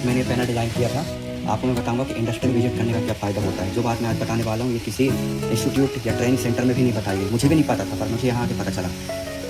मैंने panel design किया था। आपको मैं बताऊंगा कि इंडस्ट्रियल विजिट करने का क्या फ़ायदा होता है। जो बात मैं आज बताने वाला हूँ ये किसी इंस्टीट्यूट या ट्रेनिंग सेंटर में भी नहीं बताई गई, मुझे भी नहीं पता था, पर मुझे यहाँ आके पता चला।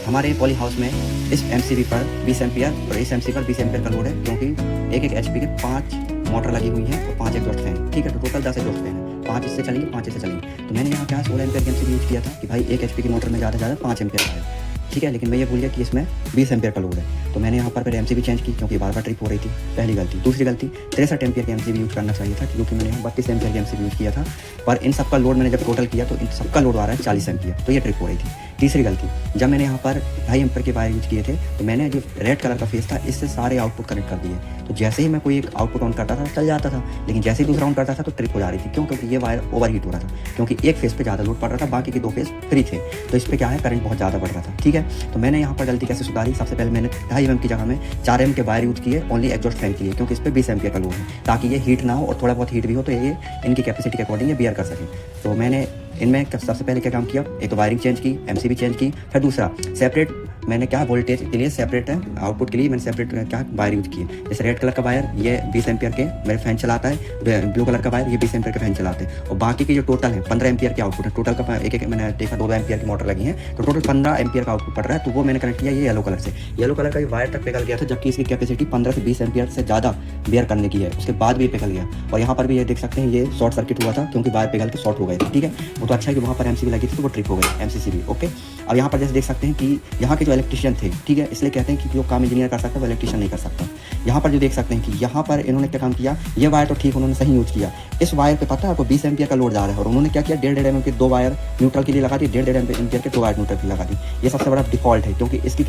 हमारे पॉली हाउस में इस एमसीबी पर 20 एम्पियर और इस एमसी पर 20 एम्पियर का लोड है, क्योंकि एक एचपी के 5 मोटर लगी हुई हैं और 5 एग्जॉस्ट फैन। ठीक है, तो टोटल 10 एग्जॉस्ट फैन है, 5 इससे चलेंगे, 5 इससे चलेंगे। तो मैंने यहाँ क्या 16 एम्पियर की एमसीबी यूज़ किया था कि भाई एक एचपी की मोटर में ज़्यादा से ज़्यादा 5 एम्पियर का है। ठीक है, लेकिन मैं ये भूल गया कि इसमें 20 एम्पियर का लोड है। तो मैंने यहाँ पर फिर एमसीबी चेंज की, क्योंकि बार बार ट्रिप हो रही थी। पहली गलती। दूसरी गलती, 63 एम्पियर की एमसीबी यूज़ करना चाहिए था, क्योंकि मैंने यहाँ 32 एम्पियर की एमसीबी यूज़ किया था। पर इन सबका लोड मैंने जब टोटल किया तो इन सबका लोड आ रहा है 40 एम्पियर, तो ये ट्रिप हो रही थी। तीसरी गलती, जब मैंने यहाँ पर 2.5 एम्पियर के वायर यूज किए थे, तो मैंने जो रेड कलर का फेस था इससे सारे आउटपुट कनेक्ट कर दिए। तो जैसे ही मैं कोई एक आउटपुट ऑन करता था चल जाता था, लेकिन जैसे ही दूसरा ऑन करता था तो ट्रिप हो जा रही थी। क्यों? क्योंकि ये वायर ओवर हीट हो रहा था, क्योंकि एक फेस पे ज़्यादा लोड पड़ रहा था, बाकी के 2 फेस फ्री थे। तो इस पर क्या है, करंट बहुत ज़्यादा बढ़ रहा था। ठीक है, तो मैंने यहाँ पर गलती कैसे सुधारी? सबसे पहले मैंने 2.5 एम की जगह में 4 एम के वायर यूज किए ओनली एग्जॉस्ट फैन के लिए, क्योंकि इस पर 20 एम्पियर का लोड है, ताकि ये हीट ना हो और थोड़ा बहुत हीट भी हो तो ये इनकी कैपेसिटी के अकॉर्डिंग ये बियर कर सकें। तो मैंने इनमें सबसे पहले क्या काम किया, एक तो वायरिंग चेंज की, एमसीबी चेंज की, फिर दूसरा सेपरेट मैंने क्या वोल्टेज के लिए सेपरेट है, आउटपुट के लिए मैंने सेपरेट क्या वायर यूज किए। जैसे रेड कलर का वायर ये 20 एम्पियर के मेरे फैन चलाता है, ब्लू कलर का वायर ये 20 एम्पियर के फैन चलाते हैं, और बाकी के जो टोटल है 15 एम्पियर के आउटपुट है। टोटल का एक मैंने देखा 2 एम्पियर की मोटर लगी है, तो टोटल 15 एम्पियर का आउटपुट पड़ रहा है। तो वो मैंने कनेक्ट किया ये येलो कलर से। येलो कलर का वायर तक पिघल गया था, जबकि इसकी कैपेसिटी 15 से 20 एम्पियर से ज़्यादा बियर करने की है, उसके बाद भी पिघल गया। और यहाँ पर भी ये देख सकते हैं, ये शॉर्ट सर्किट हुआ था, क्योंकि वायर पिघल के शॉर्ट हो गए थे। ठीक है, वो तो अच्छा है कि वहाँ पर एमसीबी लगी थी तो वो ट्रिप हो गई एमसीबी। ओके, अब यहाँ पर जैसे देख सकते हैं कि यहाँ के जो इलेक्ट्रिशियन थे, ठीक है, इसलिए कहते हैं कि जो काम इंजीनियर कर सकता है वो इलेक्ट्रिशियन नहीं कर सकता। यहाँ पर जो देख सकते हैं कि यहाँ पर इन्होंने क्या काम किया, ये वायर तो ठीक उन्होंने सही यूज किया। इस वायर पे पता है आपको 20 एम्पियर का लोड जा रहा है, और उन्होंने क्या किया, 1.5 एम के 2 वायर न्यूट्रल के लिए लगा दी, 1.5 एम्पियर के 2 वायर न्यूट्रल के लिए लगा दी। ये सबसे बड़ा डिफॉल्ट है, क्योंकि इसकी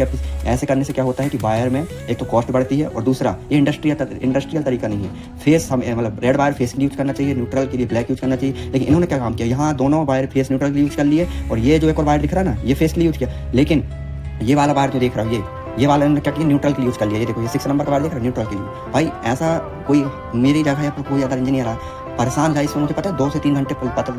ऐसे करने से क्या होता है कि वायर में एक तो कॉस्ट बढ़ती है, और दूसरा ये इंडस्ट्रियल तरीका नहीं है। फेस हम मतलब रेड वायर फेस के लिए यूज करना चाहिए, न्यूट्रल के लिए ब्लैक यूज करना चाहिए। लेकिन इन्होंने क्या काम किया, यहाँ दोनों वायर फेस न्यूट्रल के लिए यूज कर लिए, और ये जो एक और वायर दिख रहा है ना, ये फेस के लिए यूज किया। लेकिन ये वाला वायर जो देख रहा हूँ, ये वाला ने क्या किया, न्यूट्रल के लिए यूज कर लिया। ये देखो, ये 6 नंबर का वायर देख रहा है, न्यूट्रल के लिए। भाई ऐसा कोई मेरी जगह या कोई अदर इंजीनियर है परेशान था इसमें, मुझे पता है 2 से 3 घंटे पता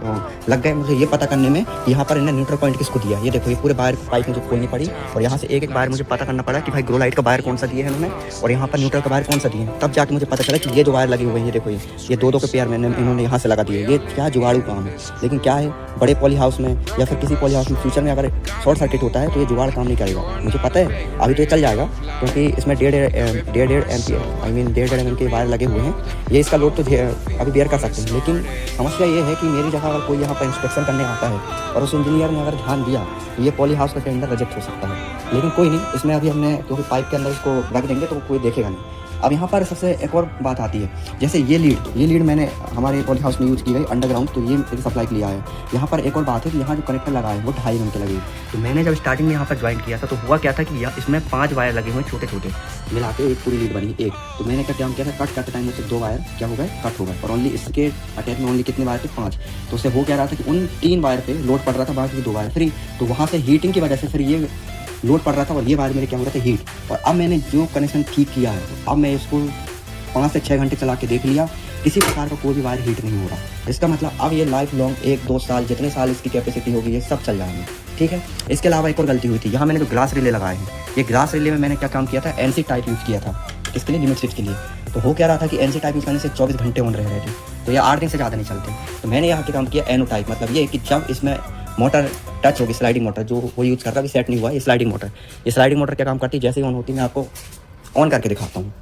लग गए मुझे ये पता करने में कि यहाँ पर इन्हें न्यूट्रल पॉइंट किसको दिया। ये देखो, ये पूरे वायर पाइप मुझे खोलनी पड़ी, और यहाँ से एक एक वायर मुझे पता करना पड़ा कि भाई ग्रो लाइट का वायर कौन सा दिया है इन्होंने, और यहाँ पर न्यूट्रल का वायर कौन सा दिए हैं। तब जाके मुझे पता चला कि ये जो वायर लगे हुए हैं, ये देखो, ये 2-2 के पेयर मैंने इन्होंने यहाँ से लगा दिए। ये क्या जुगाड़ू काम है। लेकिन क्या है, बड़े पॉली हाउस में या फिर किसी पॉली हाउस में फ्यूचर में अगर शॉर्ट सर्किट होता है तो ये जुगाड़ काम नहीं करेगा। मुझे पता है अभी तो ये चल जाएगा, क्योंकि इसमें 1.5 एम्पियर 1.5 एम के वायर लगे हुए हैं। ये इसका लोड तो अभी बेयर कर सकते हैं। लेकिन समस्या ये है कि मेरी जगह अगर कोई यहाँ पर इंस्पेक्शन करने आता है और उस इंजीनियर ने अगर ध्यान दिया तो ये पॉली हाउस का टेंडर रिजेक्ट हो सकता है। लेकिन कोई नहीं, इसमें अभी हमने क्योंकि पाइप के अंदर इसको रख देंगे तो कोई देखेगा नहीं। अब यहाँ पर सबसे एक और बात आती है, जैसे ये लीड मैंने हमारे पॉली हाउस में यूज़ की गई अंडरग्राउंड, तो ये मेरी सप्लाई के लिए आया है। यहाँ पर एक और बात है कि यहाँ जो कनेक्टर लगा है वो 2.5 एम के लगे। तो मैंने जब स्टार्टिंग में यहाँ पर ज्वाइन किया था तो हुआ क्या था कि इसमें 5 वायर लगे हुए छोटे छोटे मिला के एक पूरी लीड बनी एक। तो मैंने क्या काम किया था, कट करते टाइम में से 2 वायर क्या हो गए, कट हो गए, और ओनली इसके अटैच में ओनली कितने वायर थे, 5। तो उससे हो क्या रहा था कि उन 3 वायर पे लोड पड़ रहा था, बाकी 2 वायर फ्री। तो वहाँ से हीटिंग की वजह से फिर ये लोड पड़ रहा था, और ये वायर मेरे क्या हो रहा था, हीट। और अब मैंने जो कनेक्शन ठीक किया है, अब मैं इसको 5 से 6 घंटे चला के देख लिया, किसी प्रकार का कोई भी वायर हीट नहीं हो रहा। इसका मतलब अब ये लाइफ लॉन्ग 1-2 साल जितने साल इसकी कैपेसिटी होगी ये सब चल जाएंगे। ठीक है, इसके अलावा एक और गलती हुई थी, यहाँ मैंने जो ग्लास रिले लगाए हैं, ये ग्लास रिले में मैंने क्या काम किया था, एनसी टाइप यूज़ किया था। इसके लिए लिमिट स्विच के लिए। तो हो क्या रहा था कि एनसी टाइप यूज़ करने से 24 घंटे ऑन रह रहे थे, तो ये 8 दिन से ज़्यादा नहीं चलते। तो मैंने यहाँ पे काम किया एनो टाइप, मतलब ये कि जब इसमें मोटर टच होगी, स्लाइडिंग मोटर जो वो यूज़ कर रहा है, अभी सेट नहीं हुआ, ये स्लाइडिंग मोटर क्या काम करती है, जैसे ही ऑन होती है मैं आपको ऑन करके दिखाता हूँ।